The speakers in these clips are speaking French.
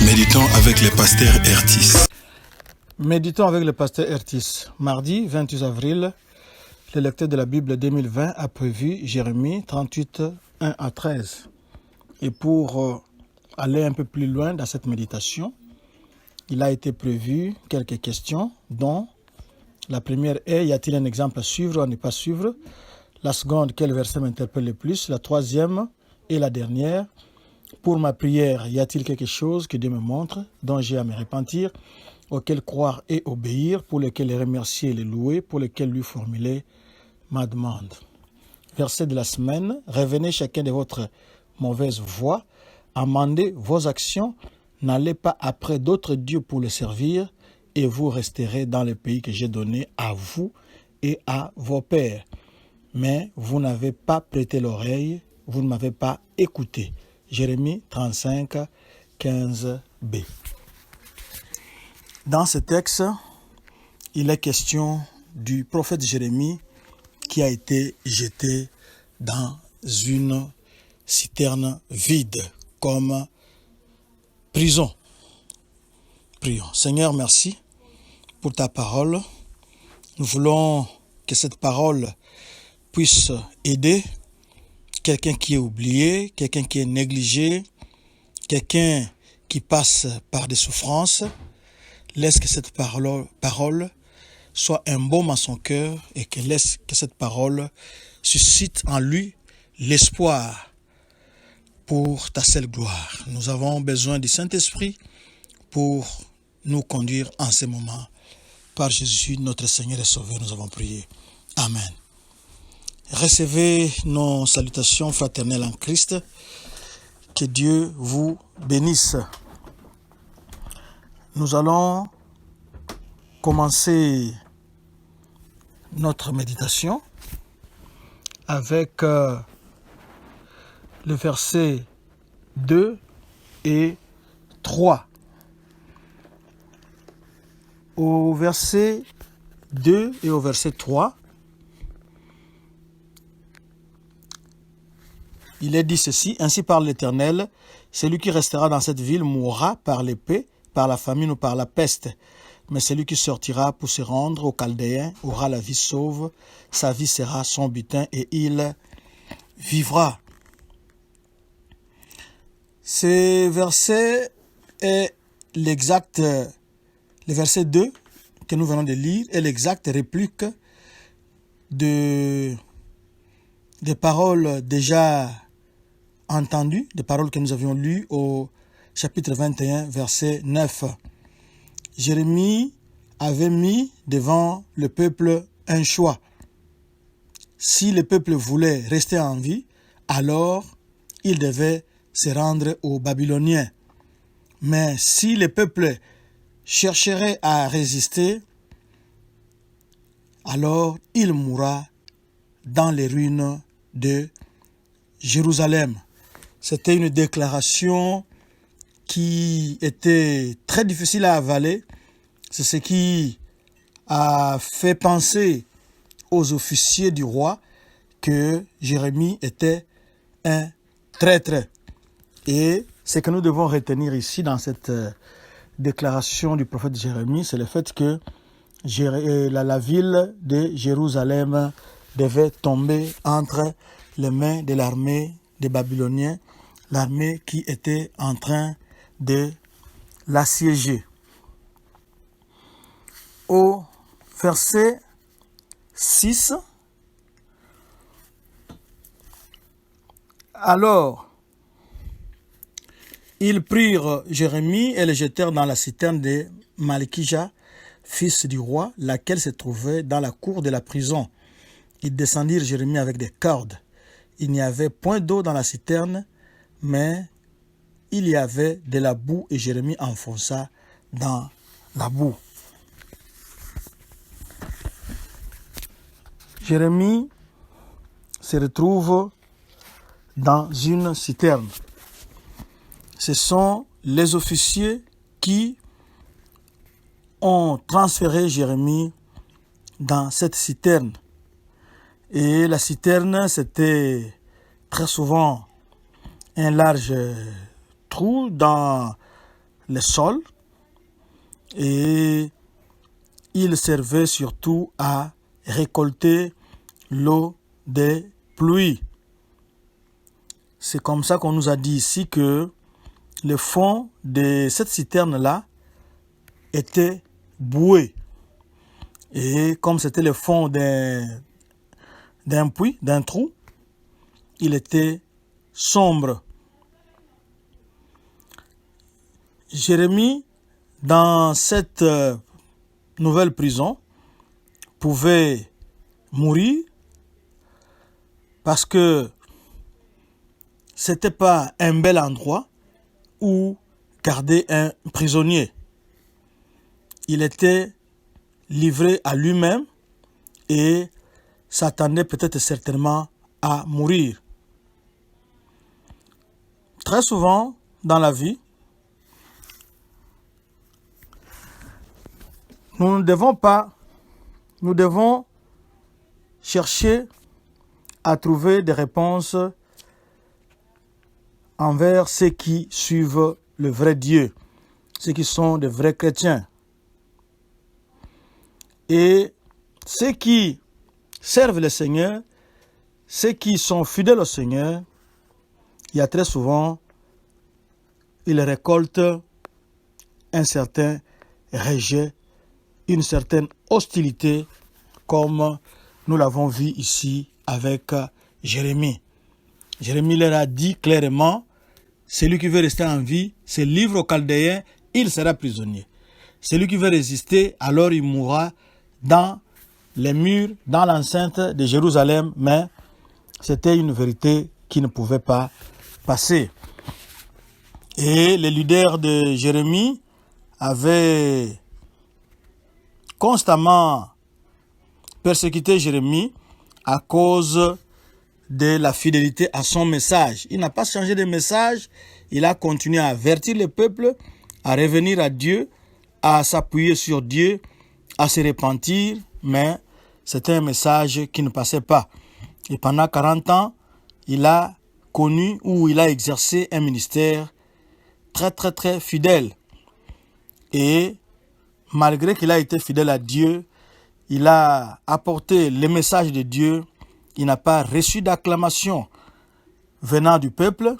Méditons avec le pasteur Ertis. Méditons avec le pasteur Ertis. Mardi 28 avril, le lecteur de la Bible 2020 a prévu Jérémie 38, 1 à 13. Et pour aller un peu plus loin dans cette méditation, il a été prévu quelques questions, dont la première est: y a-t-il un exemple à suivre ou à ne pas suivre? La seconde, quel verset m'interpelle le plus? La troisième et la dernière: pour ma prière, y a-t-il quelque chose que Dieu me montre, dont j'ai à me repentir, auquel croire et obéir, pour lequel le remercier et le louer, pour lequel lui formuler ma demande? Verset de la semaine: revenez chacun de votre mauvaise voie, amendez vos actions, n'allez pas après d'autres dieux pour les servir, et vous resterez dans le pays que j'ai donné à vous et à vos pères. Mais vous n'avez pas prêté l'oreille, vous ne m'avez pas écouté. Jérémie 35, 15b. Dans ce texte, il est question du prophète Jérémie qui a été jeté dans une citerne vide comme prison. Prions. Seigneur, merci pour ta parole. Nous voulons que cette parole puisse aider quelqu'un qui est oublié, quelqu'un qui est négligé, quelqu'un qui passe par des souffrances. Laisse que cette parole soit un baume à son cœur et laisse que cette parole suscite en lui l'espoir pour ta seule gloire. Nous avons besoin du Saint-Esprit pour nous conduire en ce moment. Par Jésus, notre Seigneur et Sauveur, nous avons prié. Amen. Recevez nos salutations fraternelles en Christ. Que Dieu vous bénisse. Nous allons commencer notre méditation avec le verset 2 et 3. Au verset 2 et au verset 3, il est dit ceci: ainsi parle l'Éternel, celui qui restera dans cette ville mourra par l'épée, par la famine ou par la peste. Mais celui qui sortira pour se rendre aux Chaldéens aura la vie sauve, sa vie sera son butin et il vivra. Ce verset est le verset 2 que nous venons de lire est l'exacte réplique des paroles déjà entendues, des paroles que nous avions lues au chapitre 21, verset 9. Jérémie avait mis devant le peuple un choix. Si le peuple voulait rester en vie, alors il devait se rendre aux Babyloniens. Mais si le peuple chercherait à résister, alors il mourra dans les ruines de Jérusalem. C'était une déclaration qui était très difficile à avaler. C'est ce qui a fait penser aux officiers du roi que Jérémie était un traître. Et ce que nous devons retenir ici dans cette déclaration du prophète Jérémie, c'est le fait que la ville de Jérusalem devait tomber entre les mains de l'armée des Babyloniens, l'armée qui était en train de l'assiéger. Au verset 6, alors ils prirent Jérémie et le jetèrent dans la citerne de Malkija, fils du roi, laquelle se trouvait dans la cour de la prison. Ils descendirent Jérémie avec des cordes. Il n'y avait point d'eau dans la citerne, mais il y avait de la boue et Jérémie enfonça dans la boue. Jérémie se retrouve dans une citerne. Ce sont les officiers qui ont transféré Jérémie dans cette citerne. Et la citerne, c'était très souvent un large trou dans les sols et il servait surtout à récolter l'eau des pluies. C'est comme ça qu'on nous a dit ici que le fond de cette citerne-là était boueux. Et comme c'était le fond d'un puits, d'un trou, il était sombre. Jérémie, dans cette nouvelle prison, pouvait mourir parce que c'était pas un bel endroit où garder un prisonnier. Il était livré à lui-même et s'attendait peut-être certainement à mourir. Très souvent dans la vie, nous devons chercher à trouver des réponses envers ceux qui suivent le vrai Dieu, ceux qui sont des vrais chrétiens. Et ceux qui servent le Seigneur, ceux qui sont fidèles au Seigneur, il y a très souvent, ils récoltent un certain rejet, une certaine hostilité, comme nous l'avons vu ici avec Jérémie. Jérémie leur a dit clairement, celui qui veut rester en vie, se livre aux Chaldéens, il sera prisonnier. Celui qui veut résister, alors il mourra dans les murs, dans l'enceinte de Jérusalem, mais c'était une vérité qui ne pouvait pas passer. Et les leaders de Jérémie avaient constamment persécuté Jérémie à cause de la fidélité à son message. Il n'a pas changé de message, il a continué à avertir le peuple, à revenir à Dieu, à s'appuyer sur Dieu, à se repentir, mais c'était un message qui ne passait pas. Et pendant 40 ans, il a connu ou il a exercé un ministère très très très fidèle. Et malgré qu'il a été fidèle à Dieu, il a apporté le message de Dieu, il n'a pas reçu d'acclamation venant du peuple,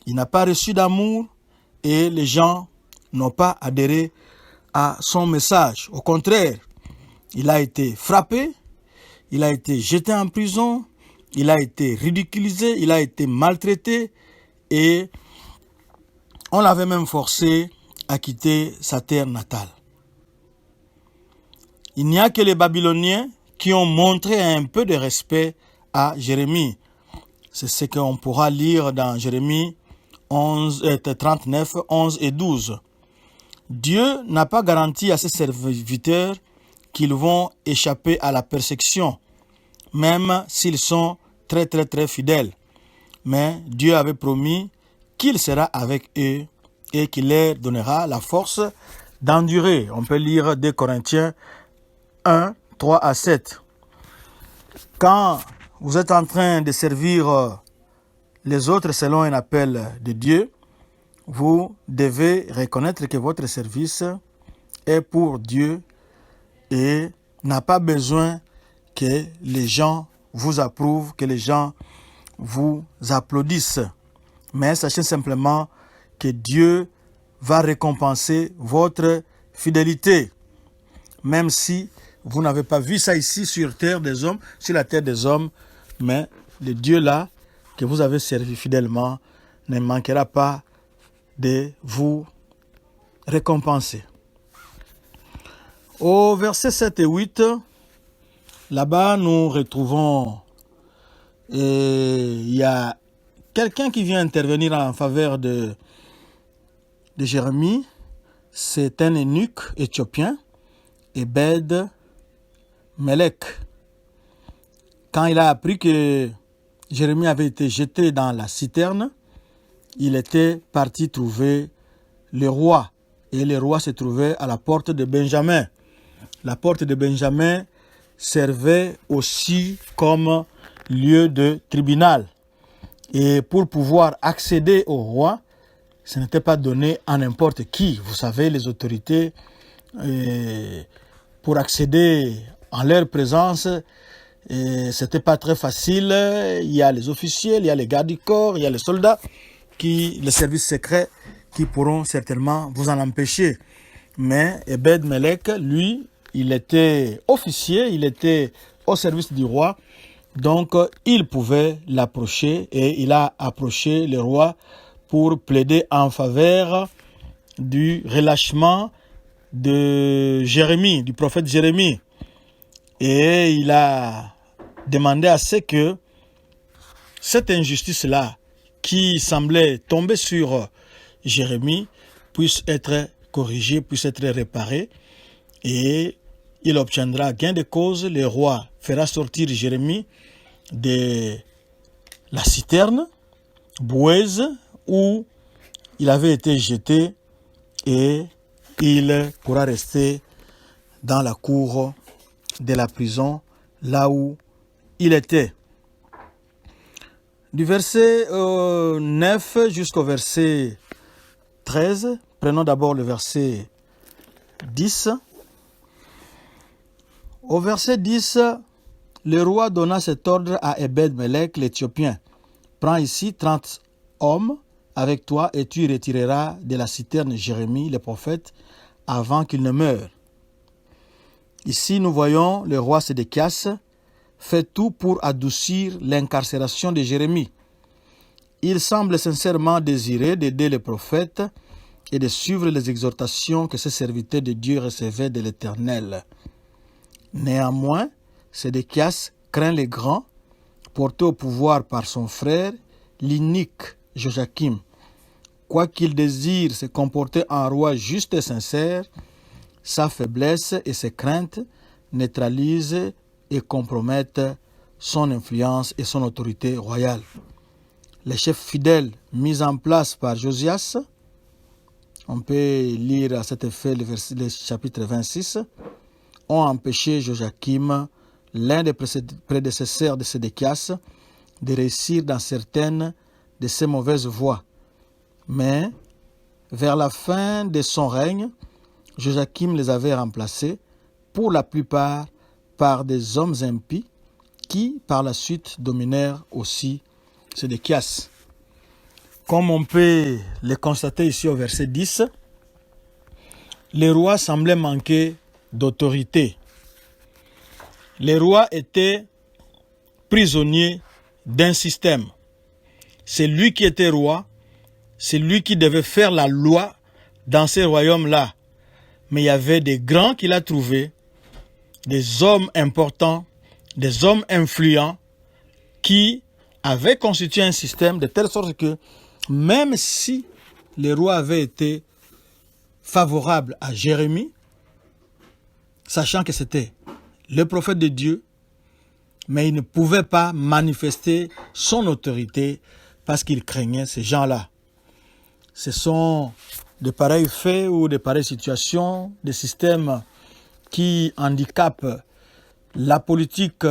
il n'a pas reçu d'amour et les gens n'ont pas adhéré à son message. Au contraire, il a été frappé, il a été jeté en prison, il a été ridiculisé, il a été maltraité et on l'avait même forcé à quitter sa terre natale. Il n'y a que les Babyloniens qui ont montré un peu de respect à Jérémie. C'est ce qu'on pourra lire dans Jérémie 39, 11 et 12. Dieu n'a pas garanti à ses serviteurs qu'ils vont échapper à la persécution, même s'ils sont très très très fidèles. Mais Dieu avait promis qu'il sera avec eux et qu'il leur donnera la force d'endurer. On peut lire 2 Corinthiens 1, 3 à 7. Quand vous êtes en train de servir les autres selon un appel de Dieu, vous devez reconnaître que votre service est pour Dieu et n'a pas besoin que les gens vous approuvent, que les gens vous applaudissent. Mais sachez simplement que Dieu va récompenser votre fidélité. Même si vous n'avez pas vu ça ici sur terre des hommes, sur la terre des hommes, mais le Dieu là que vous avez servi fidèlement ne manquera pas de vous récompenser. Au verset 7 et 8, là-bas nous retrouvons, il y a quelqu'un qui vient intervenir en faveur de Jérémie. C'est un eunuque éthiopien, Ebed Melech. Quand il a appris que Jérémie avait été jeté dans la citerne, il était parti trouver le roi. Et le roi se trouvait à la porte de Benjamin. La porte de Benjamin servait aussi comme lieu de tribunal. Et pour pouvoir accéder au roi, ce n'était pas donné à n'importe qui. Vous savez, les autorités, pour accéder en leur présence, c'était pas très facile. Il y a les officiers, il y a les gardes du corps, il y a les soldats, les services secrets qui pourront certainement vous en empêcher. Mais Ebed-Melech, lui, il était officier, il était au service du roi, donc il pouvait l'approcher et il a approché le roi pour plaider en faveur du relâchement de Jérémie, du prophète Jérémie. Et il a demandé à ce que cette injustice-là, qui semblait tomber sur Jérémie, puisse être corrigée, puisse être réparée. Et il obtiendra gain de cause. Le roi fera sortir Jérémie de la citerne boueuse où il avait été jeté et il pourra rester dans la cour de la prison, là où il était. Du verset 9 jusqu'au verset 13, prenons d'abord le verset 10. Au verset 10, le roi donna cet ordre à Ebed-Melech l'Éthiopien. Prends ici 30 hommes avec toi et tu retireras de la citerne Jérémie, le prophète, avant qu'il ne meure. Ici, nous voyons le roi Sédéchias fait tout pour adoucir l'incarcération de Jérémie. Il semble sincèrement désirer d'aider le prophète et de suivre les exhortations que ce serviteur de Dieu recevait de l'Éternel. Néanmoins, Sédéchias craint les grands, porté au pouvoir par son frère, l'inique Joachim. Quoiqu'il désire se comporter en roi juste et sincère, sa faiblesse et ses craintes neutralisent et compromettent son influence et son autorité royale. Les chefs fidèles mis en place par Josias, on peut lire à cet effet le chapitre 26, ont empêché Joachim, l'un des prédécesseurs de Sédéchias, de réussir dans certaines de ses mauvaises voies. Mais, vers la fin de son règne, Joachim les avait remplacés, pour la plupart, par des hommes impies, qui, par la suite, dominèrent aussi Sédéchias. Comme on peut le constater ici au verset 10, les rois semblaient manquer d'autorité. Les rois étaient prisonniers d'un système. C'est lui qui était roi, c'est lui qui devait faire la loi dans ces royaumes-là. Mais il y avait des grands qu'il a trouvés, des hommes importants, des hommes influents qui avaient constitué un système de telle sorte que même si les rois avaient été favorables à Jérémie, sachant que c'était le prophète de Dieu, mais il ne pouvait pas manifester son autorité parce qu'il craignait ces gens-là. Ce sont de pareils faits ou de pareilles situations, des systèmes qui handicapent la politique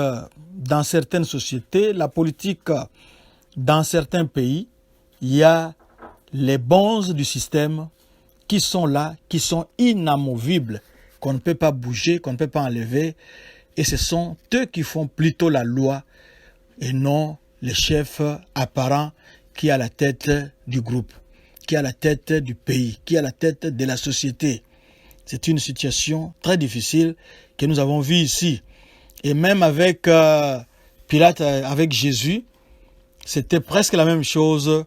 dans certaines sociétés, la politique dans certains pays. Il y a les bonzes du système qui sont là, qui sont inamovibles, qu'on ne peut pas bouger, qu'on ne peut pas enlever. Et ce sont eux qui font plutôt la loi et non les chefs apparents qui à la tête du groupe, qui à la tête du pays, qui à la tête de la société. C'est une situation très difficile que nous avons vue ici. Et même avec Pilate, avec Jésus, c'était presque la même chose.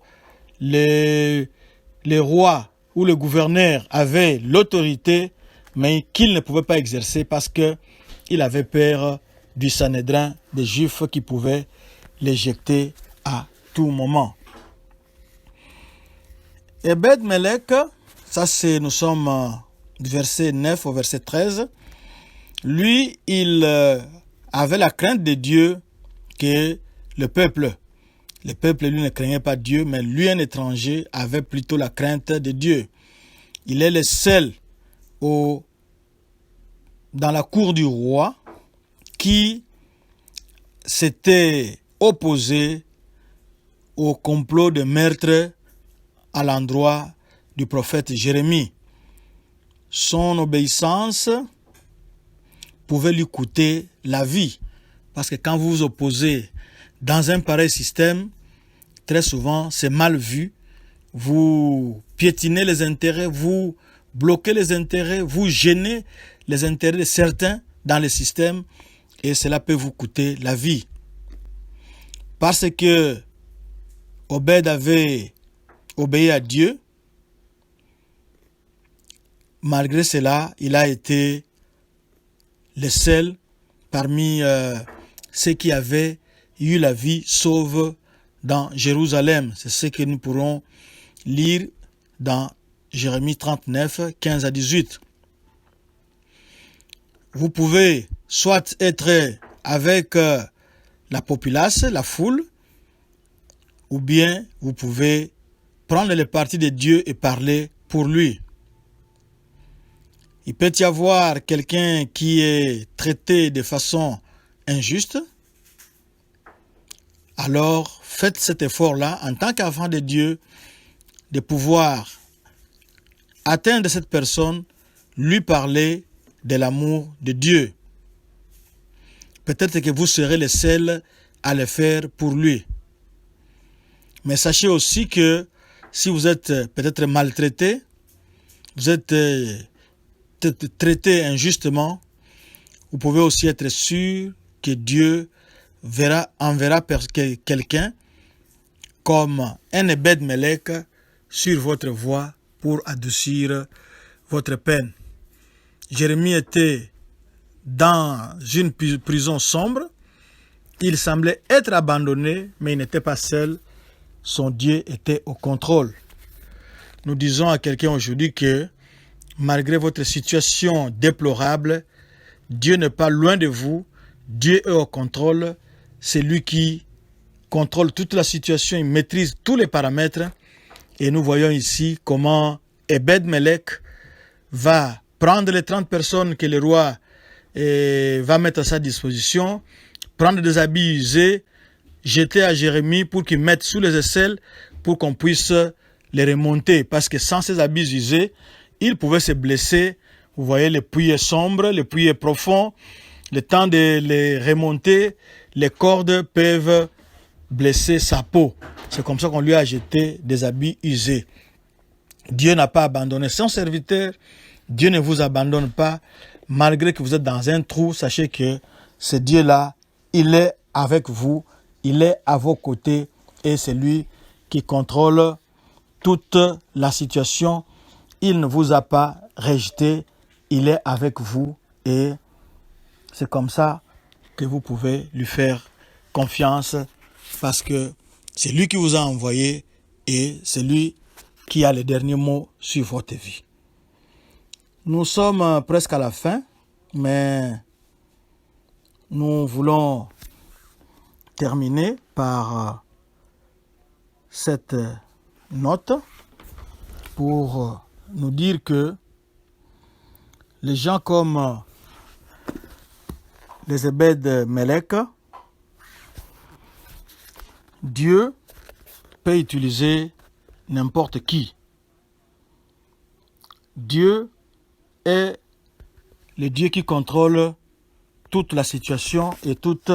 Les rois ou les gouverneurs avaient l'autorité, mais qu'ils ne pouvaient pas exercer parce qu'il avait peur du Sanhédrin des Juifs qui pouvaient l'éjecter à tout moment. Ebed-Melech, ça c'est, nous sommes du verset 9 au verset 13, lui, il avait la crainte de Dieu que le peuple. Le peuple, lui, ne craignait pas Dieu, mais lui, un étranger, avait plutôt la crainte de Dieu. Il est le seul dans la cour du roi qui s'était opposé au complot de meurtre à l'endroit du prophète Jérémie. Son obéissance pouvait lui coûter la vie. Parce que quand vous vous opposez dans un pareil système, très souvent, c'est mal vu. Vous piétinez les intérêts, vous bloquez les intérêts, vous gênez les intérêts de certains dans le système et cela peut vous coûter la vie. Parce que Obed avait obéi à Dieu, malgré cela, il a été le seul parmi ceux qui avaient eu la vie sauve dans Jérusalem. C'est ce que nous pourrons lire dans Jérémie 39, 15 à 18. Vous pouvez soit être avec la populace, la foule, ou bien vous pouvez prendre le parti de Dieu et parler pour lui. Il peut y avoir quelqu'un qui est traité de façon injuste. Alors, faites cet effort-là en tant qu'enfant de Dieu de pouvoir atteindre cette personne, lui parler de l'amour de Dieu. Peut-être que vous serez les seuls à le faire pour lui. Mais sachez aussi que si vous êtes peut-être maltraité, vous êtes traité injustement, vous pouvez aussi être sûr que Dieu enverra quelqu'un comme un Ebed-Melech sur votre voie pour adoucir votre peine. Jérémie était dans une prison sombre. Il semblait être abandonné, mais il n'était pas seul. Son Dieu était au contrôle. Nous disons à quelqu'un aujourd'hui que malgré votre situation déplorable, Dieu n'est pas loin de vous. Dieu est au contrôle. C'est lui qui contrôle toute la situation. Il maîtrise tous les paramètres. Et nous voyons ici comment Ebed-Melech va prendre les 30 personnes que le roi va mettre à sa disposition, prendre des habits usés, jeter à Jérémie pour qu'il mette sous les aisselles pour qu'on puisse les remonter. Parce que sans ces habits usés, il pouvait se blesser. Vous voyez, le puits est sombre, le puits est profond. Le temps de les remonter, les cordes peuvent blesser sa peau. C'est comme ça qu'on lui a jeté des habits usés. Dieu n'a pas abandonné son serviteur. Dieu ne vous abandonne pas. Malgré que vous êtes dans un trou, sachez que ce Dieu-là, il est avec vous. Il est à vos côtés et c'est lui qui contrôle toute la situation. Il ne vous a pas rejeté. Il est avec vous et c'est comme ça que vous pouvez lui faire confiance parce que c'est lui qui vous a envoyé et c'est lui qui a le dernier mot sur votre vie. Nous sommes presque à la fin, mais nous voulons terminer par cette note pour nous dire que les gens comme les Ebed-Melech, Dieu peut utiliser n'importe qui. Dieu est le Dieu qui contrôle toute la situation et toute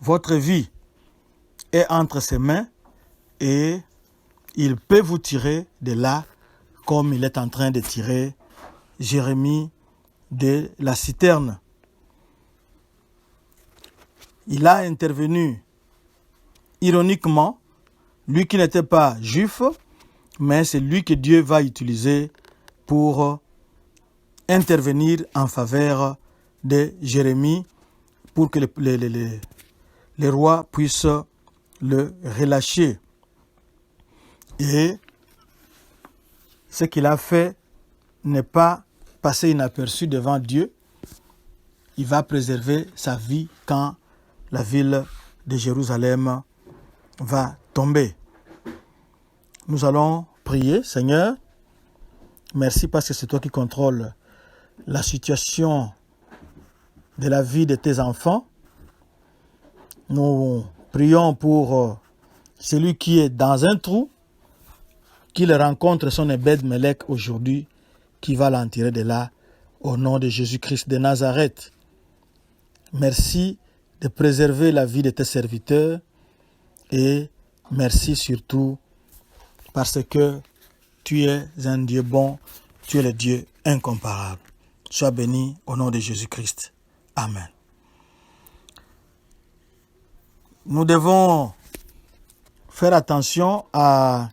votre vie est entre ses mains et il peut vous tirer de là comme il est en train de tirer Jérémie de la citerne. Il a intervenu ironiquement, lui qui n'était pas juif, mais c'est lui que Dieu va utiliser pour intervenir en faveur de Jérémie pour que les rois puissent le relâcher. Et ce qu'il a fait n'est pas passé inaperçu devant Dieu. Il va préserver sa vie quand la ville de Jérusalem va tomber. Nous allons prier. Seigneur, merci parce que c'est toi qui contrôles la situation de la vie de tes enfants. Nous prions pour celui qui est dans un trou. qu'il rencontre son Ebed-Melech aujourd'hui, qui va l'en tirer de là, au nom de Jésus-Christ de Nazareth. Merci de préserver la vie de tes serviteurs et merci surtout parce que tu es un Dieu bon, tu es le Dieu incomparable. Sois béni au nom de Jésus-Christ. Amen. Nous devons faire attention à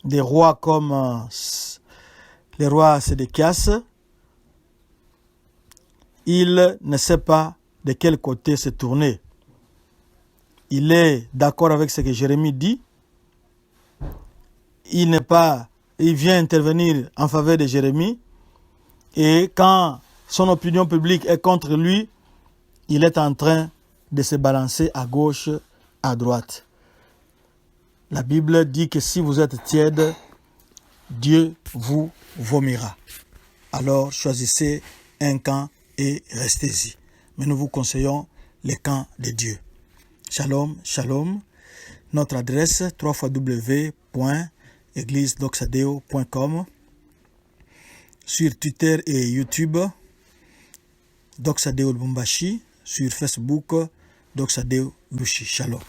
des rois comme le roi Sédéchias. Il ne sait pas de quel côté se tourner. Il est d'accord avec ce que Jérémie dit. Il vient intervenir en faveur de Jérémie. Et quand son opinion publique est contre lui, il est en train de se balancer à gauche, à droite. La Bible dit que si vous êtes tiède, Dieu vous vomira. Alors choisissez un camp et restez-y. Mais nous vous conseillons le camp de Dieu. Shalom, shalom. Notre adresse www.églisedoxadeo.com. Sur Twitter et YouTube, Doxadeo Lubumbashi. Sur Facebook, Doxadeo Lushi. Shalom.